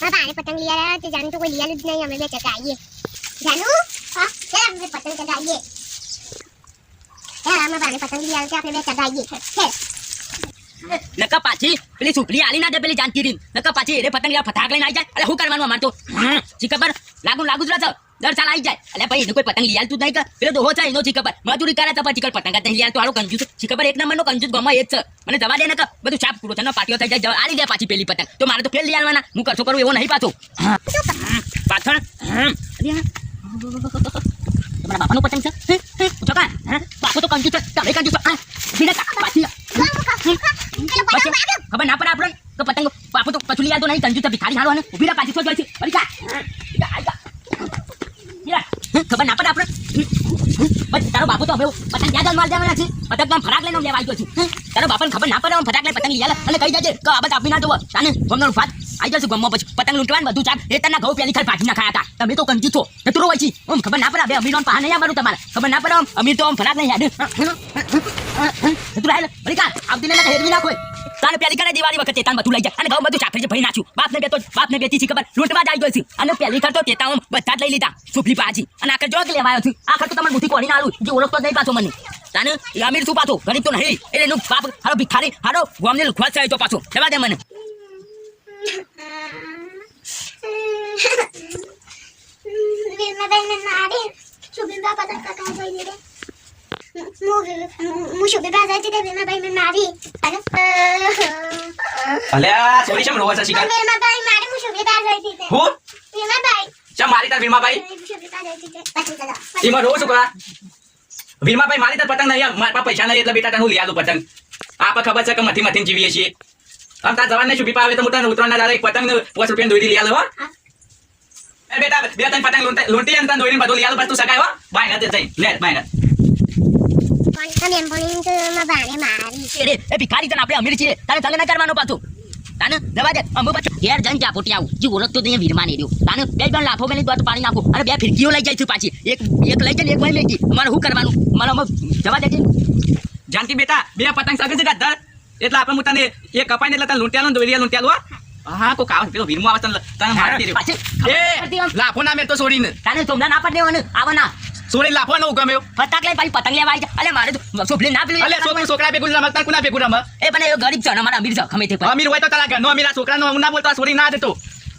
बाबा ने पतंग लिया है तो जानू तो कोई लिया नहीं हमें ले चगाइए जानू हां चल हमें पतंग चगाइए यार हमें बाबा ने पतंग लिया है आपने ले चगाइए चल नका पाછી પેલી સુપલી આલી ના દે પેલી જાનકી રીન નકા પાછી એરે પતંગ લ્યા ફટાક લઈને આવી જાય અલે હું કરવાનું અમાર તો જી ખબર લાગુ જ રહે દર ચાલ આવી જાય અલે ભાઈ એને કોઈ પતંગ લઈ આલતું જ નહીં કે પેલો દોહો છે એનો જી ખબર મજૂરી કરે તો પછી પતંગ જ લઈ આલ તો હાલો કંજૂસ જી ખબર એક નંબરનો કંજૂસ ગમો એ જ છે મને જવા દે ને કે બધું ચાપ પૂરો થનો પાટીઓ થઈ જાય આલી દે પાછી પેલી પતંગ તો મારે તો ફેલ લઈ આલવાના હું કરશો કરું એવો નહીં પાછો પાછળ તમારા બાપાનો પતંગ છે ચોકા બાપો તો કંજૂસ છે તમે કંજૂસ બિના પાછી ખબર ના પડે આપણને તો પતંગ બાપુ તો પછુલી યાર તો નહીં કંજૂસ ભિખારી હારો ને ઉભી રહે પાછી તો જોઈ છે પરીક્ષા ખબર ના પડે આપણે બસ તારો બાપુ તો હવે પતંગ ક્યાં માર દેવાના છે પતંગ તો ફરાક લઈને લેવા આવ્યો છું તારો બાપાને ખબર ના પડે ફટાક લઈને પતંગ લઈ આલે અને કહી દેજે કે આ બધા આપી ના દો તાને ગમનો ફાટ આવી જશે ગમમાં પછી પતંગ લૂંટવાનું બધું ચાપ એ તના ઘઉં પેલી ખાલી પાછી ના ખાયા હતા તમે તો કંજૂસ છો જતું રહો છે ઓમ ખબર ના પડે બે અમીર પા નહીં આવવાનું તમારે ખબર ના પડે અમીર તો આમ ફરાક નહીં યાદ તું રાય પરીક્ષા આવતી ને હેરવી નાખો તાને પેલી કરે દિવાળી વખતે તાન બધું લઈ જાય અને ઘઉં બધું ચાકરી જે ભરી નાખ્યું બાપને બેતી છે ખબર લૂંટવા જ આવી ગયો છે અને પેલી ખર તો તેતા હું બધા જ લઈ લીધા સુફલી પાજી અને આખર જોગ લેવા આવ્યો છું આખર તો તમારે બુદ્ધિ કોણી ના આલું જે ઓળખતો નહીં પાછો મને તાને અમીર શું પાછો ગરીબ તો નહીં એટલે એનું બાપ હારો ભિખારી હારો ગોમને લુખવા છે તો પાછો જવા દે મને અલ્યા સોરી શેમ રોવા છે શિકાર વીરમાભાઈ મારે હું સુબેદાર જઈ હતી હું વીરમાભાઈ શેમ મારી તાર વીરમાભાઈ ઈમાં રોવ છું કા વીરમાભાઈ મારી તાર પતંગ નહીં મારા પાસે પૈસા નહીં એટલે બેટા તને હું લઈ આલું પતંગ આપા ખબર છે કે મથી જીવીએ છીએ આમ તાર જવાન ને શુભી પાવે તો હું તને ઉતરવાના દાડા એક પતંગ 50 રૂપિયા દોરી લઈ આલો હો એ બેટા બે ત્રણ પતંગ લૂંટી અને તને દોરીને બધું લઈ આલું બસ તું સકાય હો બાય ના તે જઈ લે બાય ના પણ એમ તો બાને મારી એ ભિખારી તને આપણે અમીર છીએ તારે સંગ ના કરવાનો પાછો તાને જવા દે અમે પાછો ઘેર જઈને ચા પોટી આવું જે ઓળખતો તો વીરમાન એર્યો તાને બે જણ લાફો મેલી દોત પાણી નાખો અને બે ફિરકીઓ લઈ જાય છે પાછી એક લઈ જાય એક ભાઈ લઈ ગઈ અમારે શું કરવાનું મારે અમે જવા દેજે જાનકી બેટા બે પતંગ સગે છે ગાધર એટલે આપણે તને એ કપાઈને એટલે તને લૂંટ્યાલો દોરીયા લૂંટ્યાલો હા કો કાવ પેલો વીરમો આવે તને મારી દે એ લાફો ના મે તો છોડીને તાને સોમલા ના પડે ને આવના સોરી લાફો ન ગમ્યો ફટાક લઈ પાછી પતંગ લેવા આવી જાય અલે મારે તો સોફલે ના પેલું અલે છોકરા ભેગું રમતા કુના ભેગું રમ એ પણ એ ગરીબ છે ને અમારા અમીર છે ખમે તે અમીર હોય તો તારા ઘરનો અમીર છોકરાનો ના બોલતો સોરી ના દેતો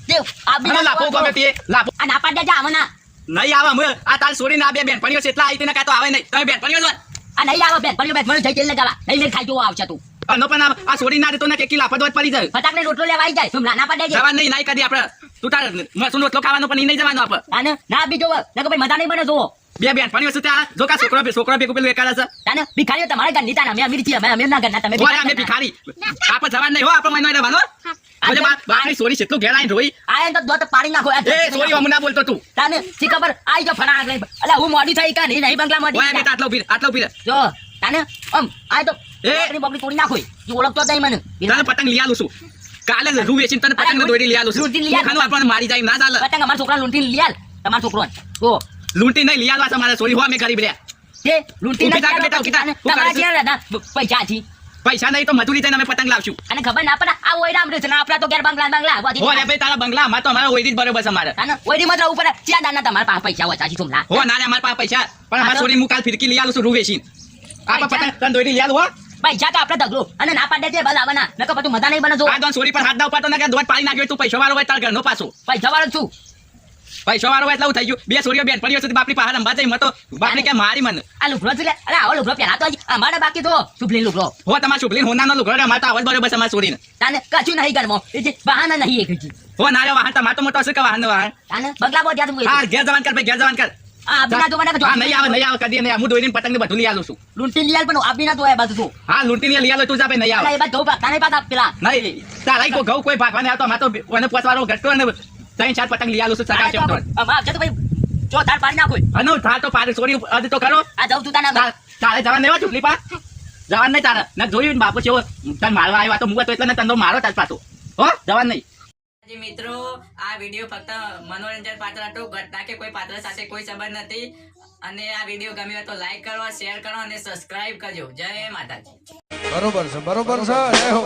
દેવ આ બી લાફો ગમે તે લાફો આ ના પાડે જા આવના નહીં આવે અમે આ તાર સોરી ના બે બેનપણીઓ છે એટલા આવી તેને કાતો આવે નહીં તમે બેનપણીઓ છો આ નહીં આવે બેન પણ મને જઈ તેલ લગાવા લઈને ખાઈ જોવા આવશે તું અનો પણ આ સોરી ના દેતો ને કે લાફો દોત પડી જાય ફટાક ને રોટલો લેવા આવી જાય સોમલા ના પાડે જવા નહીં નહીં કદી આપણે તું તાર મસૂન રોટલો ખાવાનો પણ નહીં જવાનો આપણે તાને ના બી જોવો નકર ભાઈ મજા નહીં બને જોવો બે બેનપણીઓ છે ત્યાં જો કા છોકરા ભેગું પેલું એકાડા છે તાને ભિખારીઓ તમારા ઘર નીતા અમે અમીર છીએ અમે અમીર ના ઘરના તમે અમે ભિખારી આપણે જવાન નહીં હો આપણે મહિનો રહેવાનો આજે બાપની સોરી કેટલું ઘેર આઈને રોઈ આયન તો દોત પાડી નાખો એ સોરી હમ ના બોલતો તું તાને સી ખબર આઈ જો ફણા આગળ અલા હું મોડી થઈ કા નહીં બંગલા મોડી ઓય બેટા આટલો ઉભી જો તાને આય તો બકરી તોડી નાખો ઈ ઓળખતો જ નહીં મને તને પતંગ લઈ આલું છું કાલે જ રૂ વેચીને તને પતંગ દોરી લઈ આલું છું ખાનું આપણને મારી જાય ના ચાલે પતંગ અમાર છોકરા લૂંટીને લઈ આલ તમાર છોકરો જો લૂંટી નહીં લઈ આલવા તમારે સોરી હો અમે ગરીબ રે તે લૂંટી ના તમારા ક્યાં ના પૈસા છી પૈસા નહીં તો મજૂરી થઈને અમે પતંગ લાવશું અને ખબર ના પડે આ ઓયરા આમ છે ને આપડા તો ઘેર બંગલા હો રે ભાઈ તારા બંગલા માં તો અમારા ઓયરી જ બરોબર છે મારે અને ઓયરી મત ઉપર ક્યાં દાના તમારા પાસે પૈસા હોય ચાચી तुमला હો ના રે અમારા પાસે પૈસા પણ અમાર સોરી હું કાલ ફિરકી લઈ આલું છું રૂ વેચીને આપા પતંગ તને દોરી લઈ આલું હો પૈસા તો આપણે દગલો અને ના પાડે છે બલ આવવાના નકર પછી મજા નહીં બને જો આ દોન સોરી પર હાથ ના ઉપાડતો ને કે દોટ પાડી નાખ્યો તું પૈસા વાળો હોય તાર ઘરનો પાછો પૈસા વાળો છું પૈસા વાળો એટલું થઈ ગયું બે સોરીઓ બેન પડ્યો છે બાપની પહાડ અંબા જઈ મતો બાપની કે મારી મન આ લુગડો છે અરે આવો લુગડો પહેલા તો અમારે બાકી તો સુભલી લુગડો હો તમાર સુભલી હોનાનો લુગડો અમાર તો આવલ બરોબર છે અમાર સોરીને તાને કશું નહીં ગરમો એ જે બહાના નહીં એક જી હો નારે વાહન તમાર તો મોટો છે કે વાહન વાહન તાને બગલા બો ત્યાં તું હા ઘેર જવાન કર ભાઈ ઘેર જવાન કર આ બિના તો મને હા નહીં આવે કદી નહીં હું દોરીને પતંગ ને બધું લઈ આલું છું લૂંટી લઈ આલ પણ આ બિના તો આ બાજુ તો હા લૂંટીને લઈ આલો તું જા ભાઈ નહીં આવે એ બાદ ધોપા તાને પાતા પેલા નહીં તારા કો ઘઉં કોઈ ભાગવાને આવતો માર તો કોને પોચવાળો ઘટતો ને ત્રણ ચાર પતંગ લઈ આલું છું સગા છે તો અમાર છે તો ભાઈ જો તાર પાડી નાખો અનો થા તો પાડે સોરી અદ તો કરો આ જાવ તું તાના તારે જવાન નહીં ચૂપલી પા જવાન નહીં તારે ન જોયું બાપુ છે તને મારવા આવ્યા તો મુવા તો એટલે ને તને મારો તાર પાછો હો જવાન નહીં મિત્રો આ વિડીયો ફક્ત મનોરંજન પાત્ર હતો ઘટના કે કોઈ પાત્ર સાથે કોઈ સંબંધ નથી અને આ વિડીયો ગમ્યો હોય તો લાઈક કરો શેર કરો અને સબસ્ક્રાઇબ કરજો જય માતાજી બરોબર છે જય હો